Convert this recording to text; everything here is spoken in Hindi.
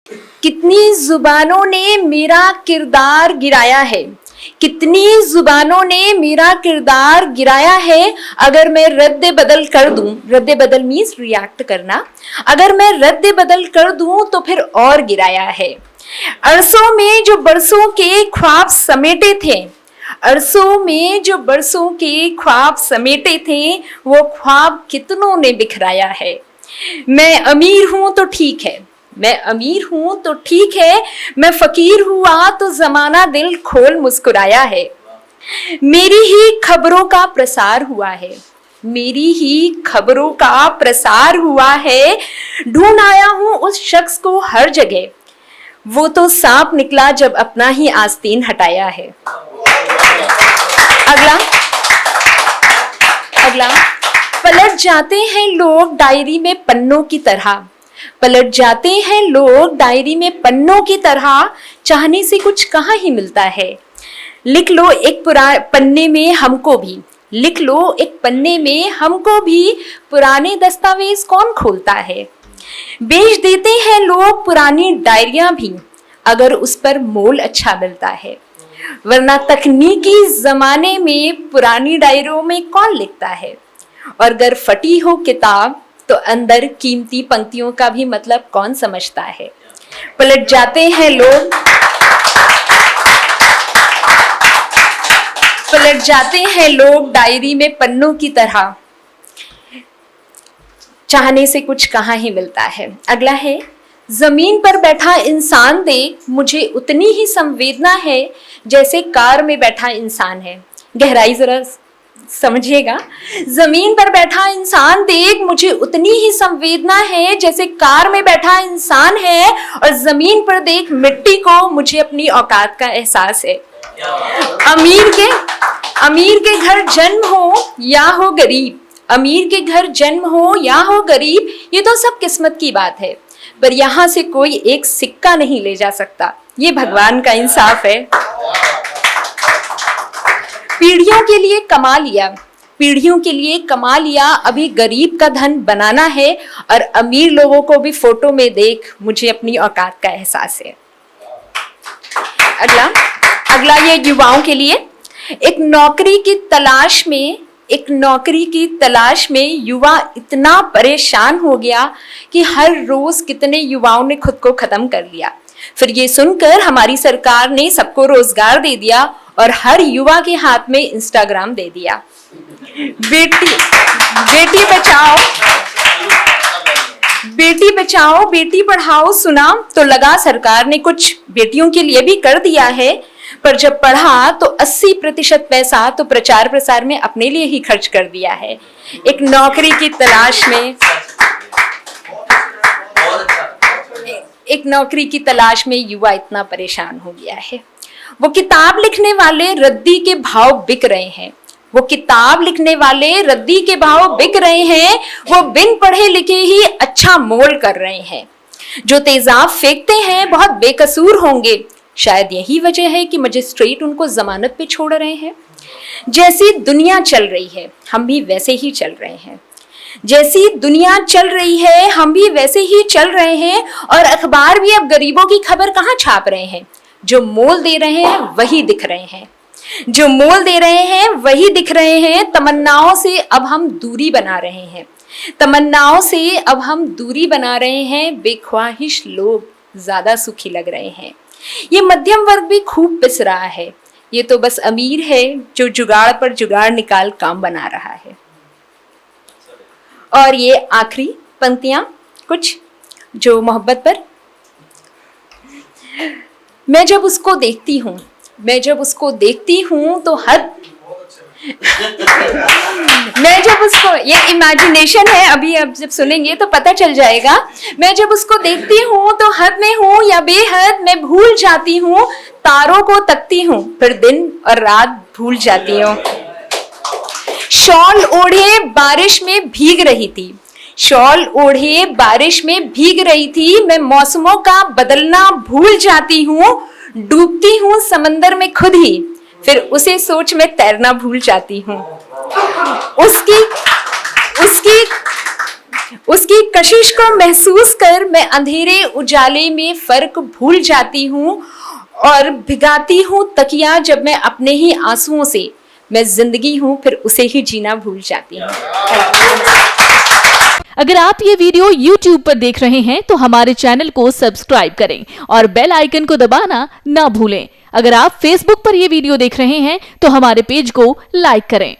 कितनी जुबानों ने मेरा किरदार गिराया है, कितनी जुबानों ने मेरा किरदार गिराया है। अगर मैं रद्द बदल कर दूं, रद्द बदल मीन्स रिएक्ट करना, अगर मैं रद्द बदल कर दूं तो फिर और गिराया है। अरसों में जो बरसों के ख्वाब समेटे थे, अरसों में जो बरसों के ख्वाब समेटे थे, वो ख्वाब कितनों ने बिखराया है। मैं अमीर हूं तो ठीक है, मैं अमीर हूं तो ठीक है, मैं फकीर हुआ तो जमाना दिल खोल मुस्कुराया है। मेरी ही खबरों का प्रसार हुआ है, मेरी ही खबरों का प्रसार हुआ है। ढूंढ आया हूं उस शख्स को हर जगह, वो तो सांप निकला जब अपना ही आस्तीन हटाया है। अगला पलट जाते हैं लोग डायरी में पन्नों की तरह, पलट जाते हैं लोग डायरी में पन्नों की तरह। चाहने से कुछ कहाँ ही मिलता है। लिख लो एक पन्ने में हमको भी, लिख लो एक पन्ने में हमको भी, पुराने दस्तावेज कौन खोलता है। बेच देते हैं लोग पुरानी डायरियां भी, अगर उस पर मोल अच्छा मिलता है। वरना तकनीकी जमाने में पुरानी डायरियों में कौन लिखता है। और अगर फटी हो किताब तो अंदर कीमती पंक्तियों का भी मतलब कौन समझता है। पलट जाते हैं लोग, पलट जाते हैं लोग डायरी में पन्नों की तरह। चाहने से कुछ कहाँ ही मिलता है। अगला है, जमीन पर बैठा इंसान देख मुझे उतनी ही संवेदना है जैसे कार में बैठा इंसान है। गहराई जरा समझिएगा। जमीन पर बैठा इंसान देख मुझे उतनी ही संवेदना है जैसे कार में बैठा इंसान है, और जमीन पर देख मिट्टी को मुझे अपनी औकात का एहसास है। अमीर के घर जन्म हो या हो गरीब, अमीर के घर जन्म हो या हो गरीब, ये तो सब किस्मत की बात है, पर यहाँ से कोई एक सिक्का नहीं ले जा सकता। ये भगवान का इंसाफ है। पीढ़ियों के लिए कमा लिया, पीढ़ियों के लिए कमा लिया, अभी गरीब का धन बनाना है, और अमीर लोगों को भी फोटो में देख मुझे अपनी औकात का एहसास है। अगला ये युवाओं के लिए। एक नौकरी की तलाश में, एक नौकरी की तलाश में युवा इतना परेशान हो गया कि हर रोज कितने युवाओं ने खुद को खत्म कर लिया। फिर ये सुनकर हमारी सरकार ने सबको रोजगार दे दिया और हर युवा के हाथ में इंस्टाग्राम दे दिया। बेटी बचाओ बेटी पढ़ाओ सुना तो लगा सरकार ने कुछ बेटियों के लिए भी कर दिया है, पर जब पढ़ा तो 80% पैसा तो प्रचार प्रसार में अपने लिए ही खर्च कर दिया है। एक नौकरी की तलाश में, एक नौकरी की तलाश में युवा इतना परेशान हो गया है। वो किताब लिखने वाले रद्दी के भाव बिक रहे हैं, वो किताब लिखने वाले रद्दी के भाव बिक रहे हैं, वो बिन पढ़े लिखे ही अच्छा मोल कर रहे हैं। जो तेजाब फेंकते हैं बहुत बेकसूर होंगे, शायद यही वजह है कि मजिस्ट्रेट उनको जमानत पे छोड़ रहे हैं। जैसी दुनिया चल रही है हम भी वैसे ही चल रहे हैं, जैसी दुनिया चल रही है हम भी वैसे ही चल रहे हैं। और अखबार भी अब गरीबों की खबर कहाँ छाप रहे हैं, जो मोल दे रहे हैं वही दिख रहे हैं, जो मोल दे रहे हैं वही दिख रहे हैं। तमन्नाओं से अब हम दूरी बना रहे हैं, तमन्नाओं से अब हम दूरी बना रहे हैं। बेख्वाहिश लोग ज्यादा सुखी लग रहे हैं। ये मध्यम वर्ग भी खूब पिस रहा है, ये तो बस अमीर है जो जुगाड़ पर जुगाड़ निकाल काम बना रहा है। और ये आखिरी पंक्तियां कुछ जो मोहब्बत पर। मैं जब उसको देखती हूँ, मैं जब उसको देखती हूँ तो हद मैं जब उसको, ये इमेजिनेशन है, अभी अब जब सुनेंगे तो पता चल जाएगा। मैं जब उसको देखती हूँ तो हद में हूँ या बेहद मैं भूल जाती हूँ। तारों को तकती हूँ फिर दिन और रात भूल जाती हूँ। शॉल ओढ़े बारिश में भीग रही थी, शॉल ओढ़े बारिश में भीग रही थी। मैं मौसमों का बदलना भूल जाती हूँ। डूबती हूँ समंदर में खुद ही, फिर उसे सोच में तैरना भूल जाती हूँ। उसकी उसकी कशिश को महसूस कर मैं अंधेरे उजाले में फर्क भूल जाती हूँ और भिगाती हूँ तकिया जब मैं अपने ही आंसुओं से। मैं जिंदगी हूँ फिर उसे ही जीना भूल जाती हूँ। अगर आप ये वीडियो YouTube पर देख रहे हैं तो हमारे चैनल को सब्सक्राइब करें और बेल आइकन को दबाना ना भूलें। अगर आप Facebook पर ये वीडियो देख रहे हैं तो हमारे पेज को लाइक करें।